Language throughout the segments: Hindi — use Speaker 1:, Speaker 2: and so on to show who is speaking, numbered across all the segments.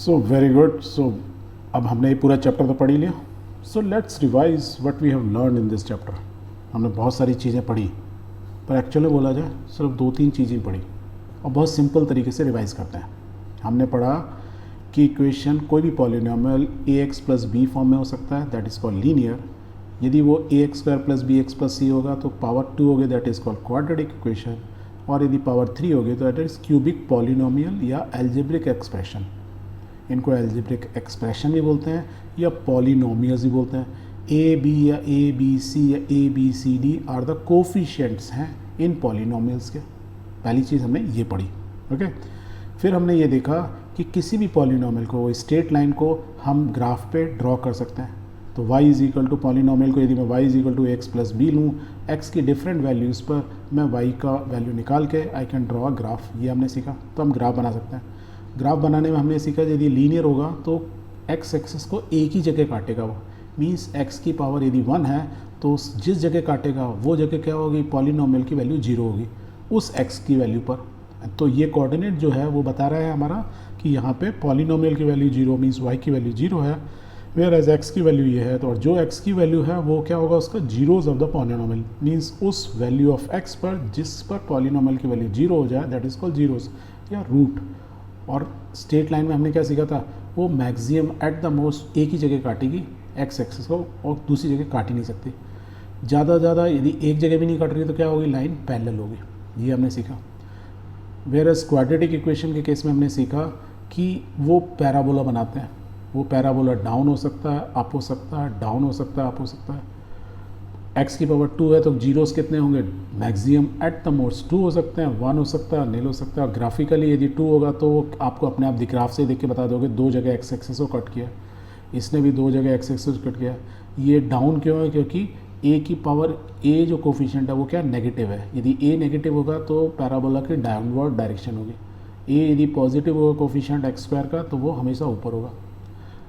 Speaker 1: So very good. सो अब हमने ये पूरा चैप्टर तो पढ़ ही लिया। So let's revise what we have learn in this chapter. हमने बहुत सारी चीज़ें पढ़ी, पर एक्चुअली बोला जाए सिर्फ 2-3 चीज़ें पढ़ी और बहुत सिंपल तरीके से रिवाइज करते हैं। हमने पढ़ा कि इक्वेशन कोई भी polynomial ax plus B form में हो सकता है, दैट इज़ कॉल्ड लीनियर। यदि वो ax square plus b x plus c होगा तो पावर 2 होगी, that is called quadratic equation. और यदि पावर 3 होगी तो दैट इज़ क्यूबिक पॉलिनोमियल या एल्जेब्रिक एक्सप्रेशन। इनको एल्जेब्रिक एक्सप्रेशन भी बोलते हैं या पॉलिनोमियल्स भी बोलते हैं। ए बी या ए बी सी या A B C D are the coefficients हैं इन पॉलिनोमियल्स के। पहली चीज़ हमने ये पढ़ी, ओके। फिर हमने ये देखा कि किसी भी पॉलिनोमियल को, स्ट्रेट लाइन को हम ग्राफ पे ड्रॉ कर सकते हैं। तो y is equal to polynomial को यदि मैं y is equal to X plus B लूँ, x की डिफरेंट वैल्यूज़ पर मैं y का वैल्यू निकाल के I can draw a graph. ये हमने सीखा। तो हम ग्राफ बना सकते हैं। ग्राफ बनाने में हमने सीखा यदि लीनियर होगा तो x एक्सिस को एक ही जगह काटेगा। वो मीन्स x की पावर यदि 1 है तो जिस जगह काटेगा वो जगह क्या होगी, पॉलिनोमियल की वैल्यू 0 होगी उस x की वैल्यू पर। तो ये कोऑर्डिनेट जो है वो बता रहा है हमारा कि यहाँ पे पॉलिनोमियल की वैल्यू 0 मीन्स y की वैल्यू 0 है, वेयर एज x की वैल्यू ये है। तो और जो x की वैल्यू है वो क्या होगा, उसका zeros of the polynomial, means उस वैल्यू ऑफ x पर जिस पर पॉलिनोमियल की वैल्यू 0 हो जाए, दैट इज़ कॉल्ड जीरोज या रूट। और स्ट्रेट लाइन में हमने क्या सीखा था, वो मैक्सिमम एट द मोस्ट एक ही जगह काटेगी x एक्सिस को और दूसरी जगह काट ही नहीं सकती। ज़्यादा ज़्यादा यदि एक जगह भी नहीं काट रही तो क्या होगी, लाइन पैरेलल होगी। ये हमने सीखा। वेयर एज क्वाड्रेटिक इक्वेशन के केस में हमने सीखा कि वो पैराबोला बनाते हैं। वो पैराबोला डाउन हो सकता है, अप हो सकता है, डाउन हो सकता है, अप हो सकता है। x की पावर 2 है तो जीरोस कितने होंगे, मैक्सिमम एट द मोस्ट 2 हो सकते हैं, 1 हो सकता है, नील हो सकता है। और ग्राफिकली यदि 2 होगा तो आपको अपने आप ग्राफ से देख के बता दोगे 2 जगह x एक्सिस को कट किया, इसने भी 2 जगह x एक्सिस को कट किया। ये डाउन क्यों है, क्योंकि a की पावर a जो कोफिशिएंट है वो क्या नेगेटिव है। यदि a नेगेटिव होगा तो पैराबोला की डाउनवर्ड डायरेक्शन होगी। a यदि पॉजिटिव होगा कोफिशिएंट x स्क्वायर का तो वो हमेशा ऊपर होगा।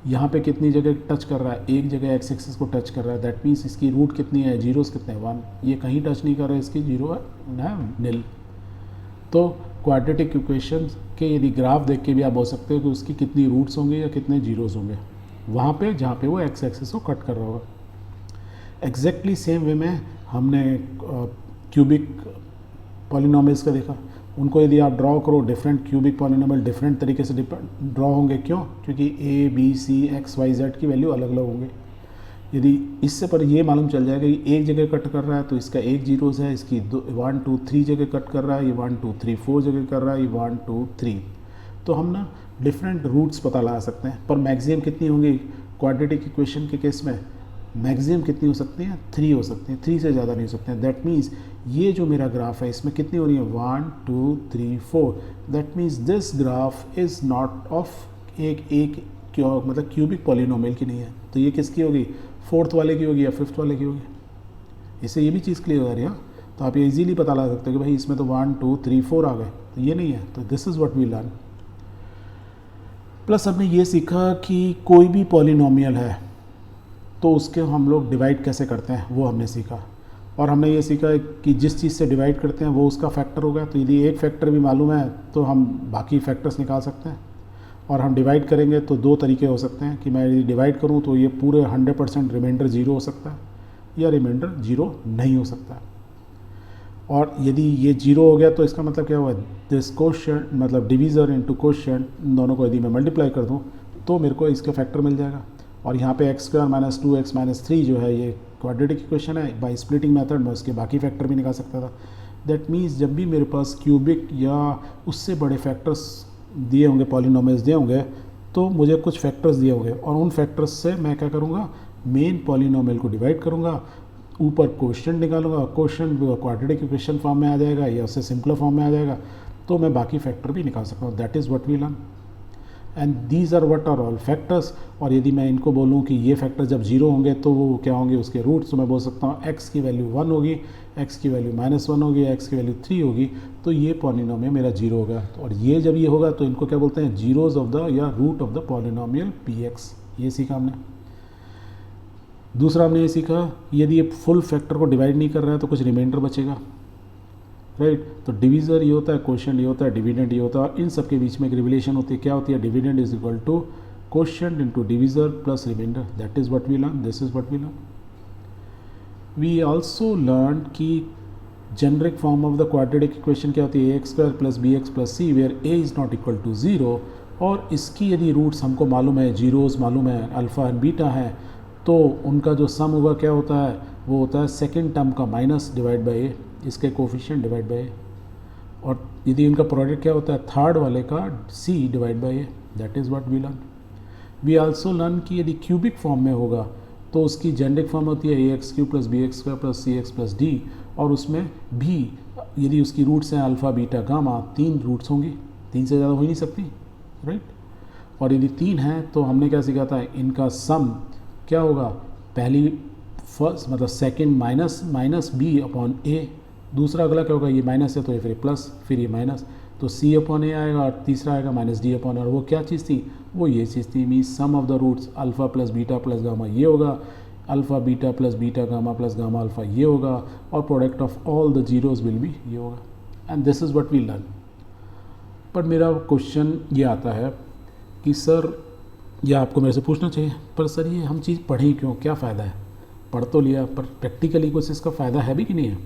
Speaker 1: यहाँ पे कितनी जगह टच कर रहा है, एक जगह x एक्सिस को टच कर रहा है, दैट मीन्स इसकी रूट कितनी है, जीरोस कितने हैं, 1। ये कहीं टच नहीं कर रहा है, इसकी 0 है नील। तो क्वाड्रेटिक इक्वेशन के यदि ग्राफ देख के भी आप बोल सकते हो कि उसकी कितनी रूट्स होंगे या कितने जीरोस होंगे वहाँ पे जहाँ पे वो x एक्सिस को कट कर रहा होगा। एग्जैक्टली सेम वे में हमने क्यूबिक पॉलिनोमियल्स का देखा। उनको यदि आप ड्रॉ करो, डिफरेंट क्यूबिक पॉलिनोमियल डिफरेंट तरीके से ड्रॉ होंगे। क्यों? क्योंकि a b c x y z की वैल्यू अलग अलग होंगे। यदि इससे पर ये मालूम चल जाएगा कि एक जगह कट कर रहा है तो इसका एक जीरोस है, इसकी 1 2 3 जगह कट कर रहा है, ये 1 2 3 4 जगह कर रहा है, ये 1 2 3। तो हम ना डिफरेंट रूट्स पता लगा सकते हैं। पर मैक्सिमम कितनी होंगी क्वाड्रेटिक इक्वेशन के केस में, मैक्सिमम कितनी हो सकती हैं, 3 हो सकती हैं, 3 से ज़्यादा नहीं हो सकते हैं। दैट मीन्स ये जो मेरा ग्राफ है इसमें कितनी हो रही है, 1 2 3 4। That means this graph is not of एक मतलब क्यूबिक पॉलिनोमियल की नहीं है। तो ये किसकी होगी, 4th वाले की होगी या 5th वाले की होगी। इससे ये भी चीज़ क्लियर हो रही है। तो आप इजीली पता लगा सकते हो कि भाई इसमें तो 1 2 3 4 आ गए, तो ये नहीं है। तो this is what we learn. Plus हमने ये सीखा कि कोई भी पॉलिनोमियल है तो उसके हम लोग डिवाइड कैसे करते हैं वो हमने सीखा। और हमने ये सीखा कि जिस चीज़ से डिवाइड करते हैं वो उसका फैक्टर होगा। तो यदि एक फैक्टर भी मालूम है तो हम बाकी फैक्टर्स निकाल सकते हैं। और हम डिवाइड करेंगे तो 2 तरीके हो सकते हैं कि मैं यदि डिवाइड करूँ तो ये पूरे 100% रिमाइंडर 0 हो सकता है या रिमाइंडर 0 नहीं हो सकता है। और यदि ये 0 हो गया तो इसका मतलब क्या हुआ, दिस क्वोशिएंट मतलब डिवीज़र इनटू क्वोशिएंट, इन दोनों को यदि मैं मल्टीप्लाई कर दूँ तो मेरे को इसका फैक्टर मिल जाएगा। और यहाँ पे x square minus 2x minus 3 जो है ये क्वाड्रेटिक इक्वेशन है। बाय स्प्लिटिंग मेथड में उसके बाकी फैक्टर भी निकाल सकता था। दैट मीन्स जब भी मेरे पास क्यूबिक या उससे बड़े फैक्टर्स दिए होंगे, पॉलिनोमियल्स दिए होंगे, तो मुझे कुछ फैक्टर्स दिए होंगे और उन फैक्टर्स से मैं क्या करूँगा, मेन पॉलिनोमियल को डिवाइड करूँगा, ऊपर क्वोशिएंट निकालूंगा, क्वोशिएंट क्वाड्रेटिक इक्वेशन फॉर्म में आ जाएगा या उससे सिंपलर फॉर्म में आ जाएगा, तो मैं बाकी फैक्टर भी निकाल सकता हूँ। That is what we learn and these are what are all factors. और यदि मैं इनको बोलूँ कि ये फैक्टर जब 0 होंगे तो वो क्या होंगे, उसके रूट्स। तो मैं बोल सकता हूँ x की वैल्यू 1 होगी, x की वैल्यू -1 होगी, x की वैल्यू 3 होगी, तो ये पॉलिनोमियल मेरा 0 होगा। और ये जब ये होगा तो इनको क्या बोलते हैं, जीरोज ऑफ द या root of the polynomial px। ये सीखा हमने। दूसरा हमने ये सीखा यदि ये फुल फैक्टर को डिवाइड नहीं कर रहा है तो कुछ रिमाइंडर बचेगा। राइट। तो डिवीज़र ये होता है, क्वोशिएंट ये होता है, डिविडेंड ये होता है, इन सब के बीच में एक रिलेशन होती है, क्या होती है, dividend is equal to quotient into divisor plus remainder, that is what we learn, this is what we learn. We also learn कि generic form of the quadratic equation क्या होती है, a x square plus b x plus c, where a is not equal to zero, और इसकी यदि रूट्स हमको मालूम है, जीरोज़ मालूम है, अल्फ़ा एंड बीटा है, तो उनका जो सम होगा क्या होता है, वो होता है सेकेंड टर्म का माइनस डिवाइड बाई ए, इसके कोफिशिएंट डिवाइड बाई ए, और यदि इनका प्रोडक्ट क्या होता है, थर्ड वाले का c divide by a, that is what we learn. We also learn कि यदि क्यूबिक फॉर्म में होगा तो उसकी जेनरिक फॉर्म होती है a x cube plus b x square plus c x plus d, और उसमें भी यदि उसकी रूट्स हैं अल्फ़ा बीटा गामा, 3 रूट्स होंगी, 3 से ज़्यादा हो ही नहीं सकती, राइट। और यदि 3 हैं तो हमने क्या सीखा था, इनका सम क्या होगा, पहली फर्स्ट मतलब सेकंड माइनस बी अपॉन ए, दूसरा अगला क्या होगा, ये माइनस है तो ये फिर प्लस, फिर ये माइनस, तो सी अपॉन ए आएगा, और तीसरा आएगा माइनस डी अपॉन, और वो क्या चीज़ थी, वो ये चीज़ थी, means sum of the roots alpha plus beta plus gamma ये होगा, alpha beta plus beta gamma plus gamma alpha ये होगा, और product of all the zeros will be ये होगा, and this is what we learn. पर मेरा क्वेश्चन ये आता है कि सर, ये आपको मेरे से पूछना चाहिए, पर सर ये हम चीज़ पढ़ें क्यों, क्या फ़ायदा है, पढ़ तो लिया पर प्रैक्टिकली कुछ इसका फ़ायदा है भी कि नहीं है।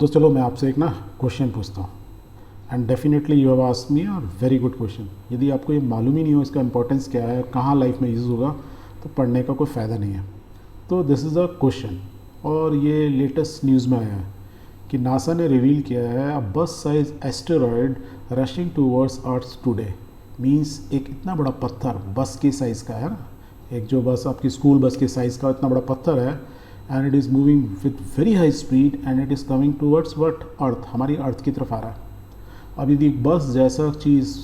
Speaker 1: तो चलो मैं आपसे एक ना क्वेश्चन पूछता हूँ, and definitely you have asked me a very good question. यदि आपको ये मालूम ही नहीं हो इसका इंपॉर्टेंस क्या है, कहाँ लाइफ में यूज़ होगा, तो पढ़ने का कोई फ़ायदा नहीं है। तो दिस इज़ अ क्वेश्चन, और ये लेटेस्ट न्यूज़ में आया है कि नासा ने रिवील किया है अ बस साइज एस्टेरॉयड रशिंग टूवर्ड्स अर्थ टुडे, मीन्स एक इतना बड़ा पत्थर बस के साइज़ का है ना, एक जो बस आपकी स्कूल बस के साइज़ का इतना बड़ा पत्थर है, and it is moving with very high speed and it is coming towards what, earth, हमारी अर्थ की तरफ आ रहा है। अब यदि बस जैसा चीज़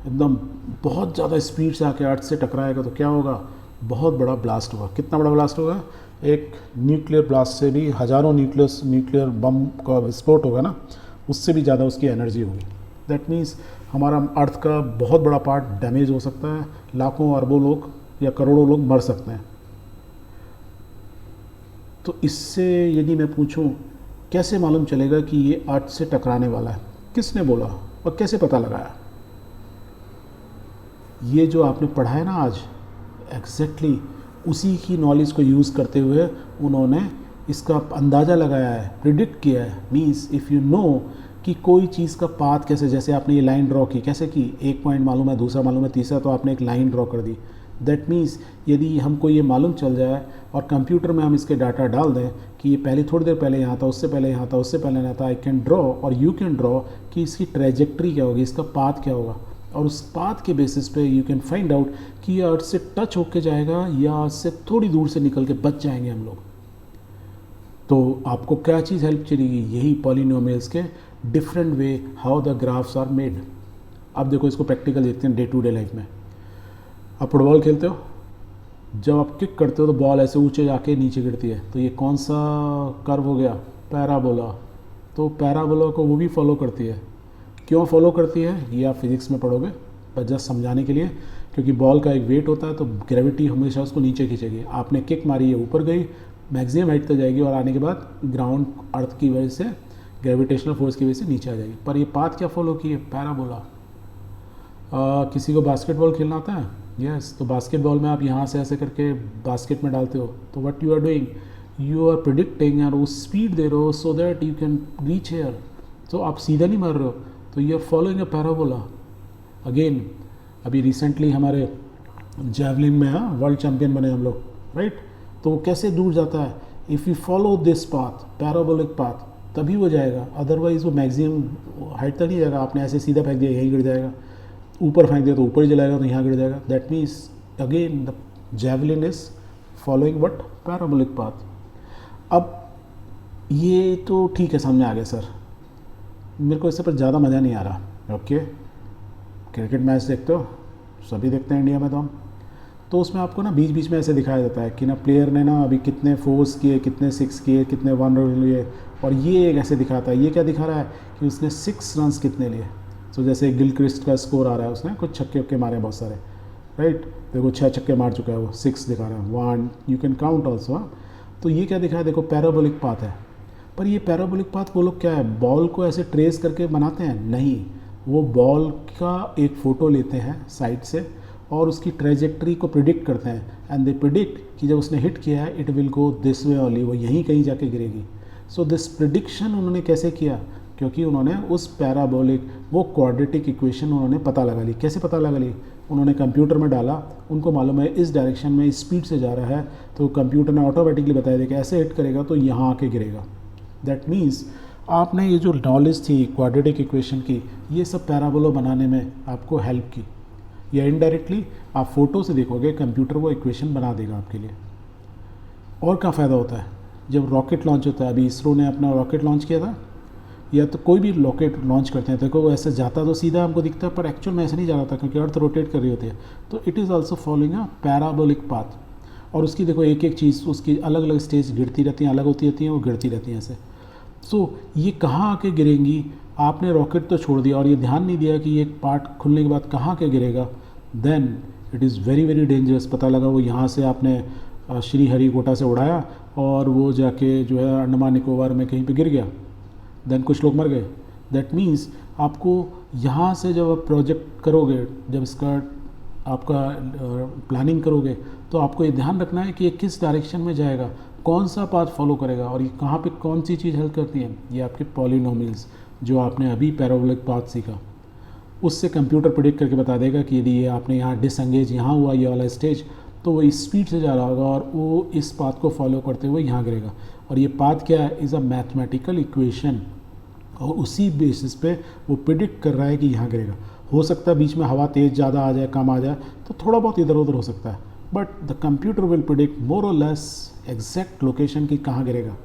Speaker 1: एकदम बहुत ज़्यादा स्पीड से आके अर्थ से टकराएगा तो क्या होगा, बहुत बड़ा ब्लास्ट होगा। कितना बड़ा ब्लास्ट होगा, एक न्यूक्लियर ब्लास्ट से भी हज़ारों न्यूक्लियर बम का विस्फोट होगा ना, उससे भी ज़्यादा उसकी एनर्जी होगी। दैट मीन्स हमारा अर्थ का बहुत बड़ा पार्ट डैमेज हो सकता है, लाखों अरबों लोग या करोड़ों लोग मर सकते हैं। तो इससे यदि मैं पूछूं कैसे मालूम चलेगा कि ये अर्थ से टकराने वाला है, किसने बोला और कैसे पता लगाया, ये जो आपने पढ़ा है ना आज, एग्जैक्टली उसी की नॉलेज को यूज़ करते हुए उन्होंने इसका अंदाज़ा लगाया है, प्रिडिक्ट किया है। मीन्स इफ़ यू नो कि कोई चीज़ का पाथ कैसे, जैसे आपने ये लाइन ड्रॉ की, कैसे की, एक पॉइंट मालूम है, दूसरा मालूम है, तीसरा, तो आपने एक लाइन ड्रॉ कर दी। दैट मीन्स यदि हमको ये मालूम चल जाए और कंप्यूटर में हम इसके डाटा डाल दें कि ये पहले थोड़ी देर पहले यहाँ था, उससे पहले यहाँ था, उससे पहले यहाँ था, आई कैन ड्रॉ और यू कैन ड्रॉ कि इसकी ट्रेजेक्ट्री क्या होगी, इसका पाथ क्या होगा, और उस पाथ के बेसिस पे यू कैन फाइंड आउट कि ये अर्थ से टच होके जाएगा या अर्थ से थोड़ी दूर से निकल के बच जाएंगे हम लोग। तो आपको क्या चीज़ हेल्प चलेगी, यही पॉलिनोमियल्स के different way how the graphs are made. अब देखो इसको प्रैक्टिकल देखते हैं डे टू डे लाइफ में। आप फुटबॉल खेलते हो, जब आप किक करते हो तो बॉल ऐसे ऊंचे जाके नीचे गिरती है, तो ये कौन सा कर्व हो गया, पैराबोला। तो पैराबोला को वो भी फॉलो करती है। क्यों फॉलो करती है ये आप फिज़िक्स में पढ़ोगे, पर जस्ट समझाने के लिए, क्योंकि बॉल का एक वेट होता है तो ग्रेविटी हमेशा उसको नीचे खींचेगी। आपने किक मारी है, ऊपर गई, मैक्सिमम हाइट तक जाएगी, और आने के बाद ग्राउंड अर्थ की वजह से, ग्रेविटेशनल फोर्स की वजह से नीचे आ जाएगी। पर ये पाथ क्या फॉलो की है, पैराबोला। किसी को बास्केटबॉल खेलना आता है, यस, तो बास्केटबॉल में आप यहाँ से ऐसे करके बास्केट में डालते हो, तो what you are doing, you are predicting, और वो स्पीड दे रहे हो so that you can reach here. तो आप सीधा नहीं मार रहे हो, तो you are following a parabola. Again अभी रिसेंटली हमारे जैवलिन में वर्ल्ड चैम्पियन बने हम लोग, राइट। तो वो कैसे दूर जाता है, if you follow this path, parabolic path, तभी वो जाएगा, अदरवाइज वो मैक्सिमम हाइट तक नहीं जाएगा। आपने ऐसे सीधा फेंक दिया, यहीं गिर जाएगा, ऊपर फेंक दिया तो ऊपर ही जलाएगा, तो यहाँ गिर जाएगा। That means again the javelin is following what, parabolic path. अब ये तो ठीक है, समझ में आ गया सर, मेरे को इससे पर ज़्यादा मज़ा नहीं आ रहा। ओके, क्रिकेट मैच देखते हो, सभी देखते हैं इंडिया में, तो उसमें आपको ना बीच बीच में ऐसे दिखाया जाता है कि ना प्लेयर ने ना अभी कितने फोर्स किए, कितने 6 किए, कितने 1 रन लिए, और ये एक ऐसे दिखाता है, ये क्या दिखा रहा है कि उसने 6 रन कितने लिए। तो जैसे गिलक्रिस्ट का स्कोर आ रहा है, उसने कुछ छक्के वक्के मारे बहुत सारे, राइट, देखो 6 छक्के मार चुका है वो, 6 दिखा रहा है, 1 यू कैन काउंट ऑल्सो। तो ये क्या दिखा है, देखो पैराबोलिक पाथ है। पर ये पैराबोलिक पाथ वो लोग क्या है, बॉल को ऐसे ट्रेस करके बनाते हैं? नहीं, वो बॉल का एक फ़ोटो लेते हैं साइड से और उसकी ट्रेजेक्ट्री को प्रिडिक्ट करते हैं, एंड दे प्रिडिक्ट कि जब उसने हिट किया है it will go this way only, वो यहीं कहीं जाके गिरेगी। सो दिस प्रिडिक्शन उन्होंने कैसे किया? क्योंकि उन्होंने उस पैराबोलिक वो क्वाड्रेटिक इक्वेशन उन्होंने पता लगा ली। कैसे पता लगा ली? उन्होंने कंप्यूटर में डाला, उनको मालूम है इस डायरेक्शन में इस स्पीड से जा रहा है, तो कंप्यूटर ने ऑटोमेटिकली बताया कि ऐसे हिट करेगा तो यहाँ आके गिरेगा। दैट मीन्स आपने ये जो नॉलेज थी क्वाड्रेटिक इक्वेशन की, ये सब पैराबोला बनाने में आपको हेल्प की, या इनडायरेक्टली आप फोटो से देखोगे कंप्यूटर वो इक्वेशन बना देगा आपके लिए। और क्या फ़ायदा होता है जब रॉकेट लॉन्च होता है? अभी इसरो ने अपना रॉकेट लॉन्च किया था, या तो कोई भी रॉकेट लॉन्च करते हैं, देखो वो ऐसे जाता तो सीधा हमको दिखता है, पर एक्चुअल में ऐसे नहीं जा रहा था क्योंकि अर्थ रोटेट कर रही होती है। तो it is also following a parabolic path, और उसकी देखो एक एक चीज़ उसकी अलग अलग स्टेज गिरती रहती हैं, अलग होती रहती हैं, वो गिरती रहती हैं ऐसे। सो ये कहाँ आके गिरेंगी? आपने रॉकेट तो छोड़ दिया और ये ध्यान नहीं दिया कि ये पार्ट खुलने के बाद कहाँ के गिरेगा, then it is very very dangerous. पता लगा वो यहाँ से आपने श्री हरिकोटा से उड़ाया और वो जाके जो है अंडमान निकोबार में कहीं पे गिर गया, देन कुछ लोग मर गए। दैट मीन्स आपको यहाँ से जब आप प्रोजेक्ट करोगे, जब इसका आपका प्लानिंग करोगे, तो आपको ये ध्यान रखना है कि ये किस डायरेक्शन में जाएगा, कौन सा पाथ फॉलो करेगा, और ये कहाँ पे कौन सी चीज़ हेल्प करती है। ये आपके पॉलिनोमियल्स जो आपने अभी पैराबोलिक पाथ सीखा, उससे कंप्यूटर प्रेडिक्ट करके बता देगा कि यदि ये आपने यहाँ डिसंगेज यहाँ हुआ ये वाला स्टेज, तो वो इस स्पीड से जा रहा होगा और वो इस पाथ को फॉलो करते हुए यहाँ गिरेगा। और ये पाथ क्या है? इज़ अ मैथमेटिकल इक्वेशन, और उसी बेसिस पे वो प्रिडिक्ट कर रहा है कि यहाँ गिरेगा। हो सकता है बीच में हवा तेज़ ज़्यादा आ जाए, कम आ जाए, तो थोड़ा बहुत इधर उधर हो सकता है, but the computer will predict more और लेस एग्जैक्ट लोकेशन की कहाँ गिरेगा।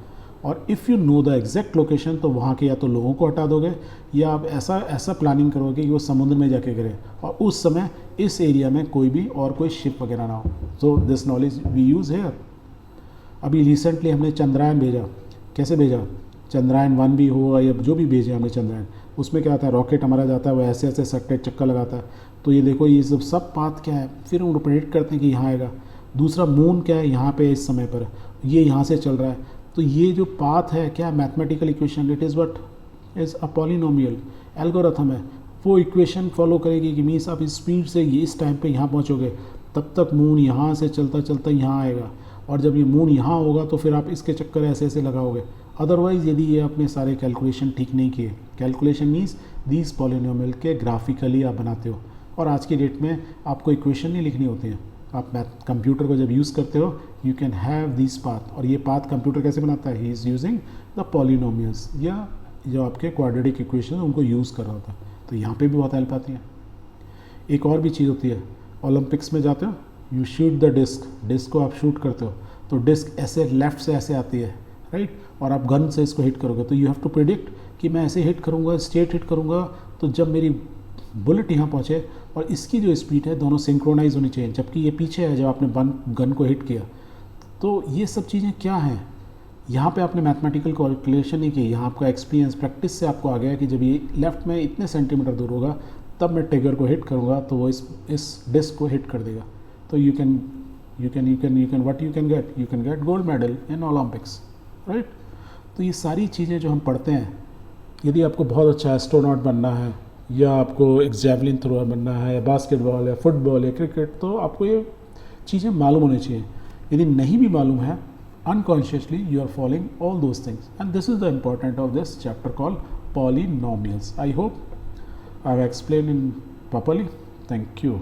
Speaker 1: और if you know the exact location, तो वहाँ के या तो लोगों को हटा दोगे, या आप ऐसा प्लानिंग करोगे कि वो समुद्र में जाके गिरे और उस समय इस एरिया में कोई भी और कोई शिप वगैरह ना हो। So this knowledge we use here. अभी रिसेंटली हमने चंद्रयान भेजा। कैसे भेजा? चंद्रयान 1 भी हो या जो भी भेजे हमने चंद्रयान, उसमें क्या होता है, रॉकेट हमारा जाता है, वो ऐसे ऐसे सट्टे चक्कर लगाता है। तो ये देखो ये सब पाथ क्या है, फिर हम प्रेडिक्ट करते हैं कि यहाँ आएगा। दूसरा मून क्या है, यहाँ पे इस समय पर ये यहाँ से चल रहा है। तो ये जो पाथ है क्या, mathematical equation, it is what is a polynomial algorithm है। वो इक्वेशन फॉलो करेगी कि मीन्स आप इस स्पीड से ये इस टाइम पे यहाँ पहुँचोगे, तब तक मून यहाँ से चलता चलता यहाँ आएगा, और जब ये मून यहाँ होगा तो फिर आप इसके चक्कर ऐसे ऐसे लगाओगे। अदरवाइज़ यदि ये आपने सारे कैलकुलेशन ठीक नहीं किए, कैलकुलेशन मीन्स दीज पॉलिनोमियल के ग्राफिकली आप बनाते हो, और आज की डेट में आपको इक्वेशन नहीं लिखनी होती है, आप मैथ कंप्यूटर को जब यूज़ करते हो you can have this path. और ये पाथ कंप्यूटर कैसे बनाता है? He is using the polynomials, या जो आपके क्वाड्रेटिक इक्वेशन उनको यूज़ कर रहा होता है। तो यहाँ पे भी बहुत हेल्प आती है। एक और भी चीज़ होती है, ओलंपिक्स में जाते हो, यू शूट द डिस्क को आप शूट करते हो, तो डिस्क ऐसे लेफ़्ट से ऐसे आती है, राइट, और आप गन से इसको हिट करोगे, तो यू हैव टू प्रिडिक्ट कि मैं ऐसे हिट करूँगा, स्ट्रेट हिट करूँगा, तो जब मेरी बुलेट यहाँ पहुँचे और इसकी जो स्पीड है दोनों सिंक्रोनाइज होनी चाहिए, जबकि ये पीछे है जब आपने गन को हिट किया। तो ये सब चीज़ें क्या हैं, यहाँ पे आपने मैथमेटिकल कैलकुलेशन नहीं की, यहाँ आपका एक्सपीरियंस प्रैक्टिस से आपको आ गया कि जब ये लेफ़्ट में इतने सेंटीमीटर दूर होगा तब मैं ट्रिगर को हिट करूँगा तो वो इस डिस्क को हिट कर देगा। तो you can what you can get gold medal in Olympics, right. तो ये सारी चीज़ें जो हम पढ़ते हैं, यदि आपको बहुत अच्छा एस्ट्रोनॉट बनना है, या आपको एक जैवलिन थ्रोअर बनना है, या बास्केटबॉल या फुटबॉल या क्रिकेट, तो आपको ये चीज़ें मालूम होनी चाहिए। यदि नहीं भी मालूम है, unconsciously you are following all those things, and this is the important of this chapter called polynomials. I hope I have explained in properly. Thank you.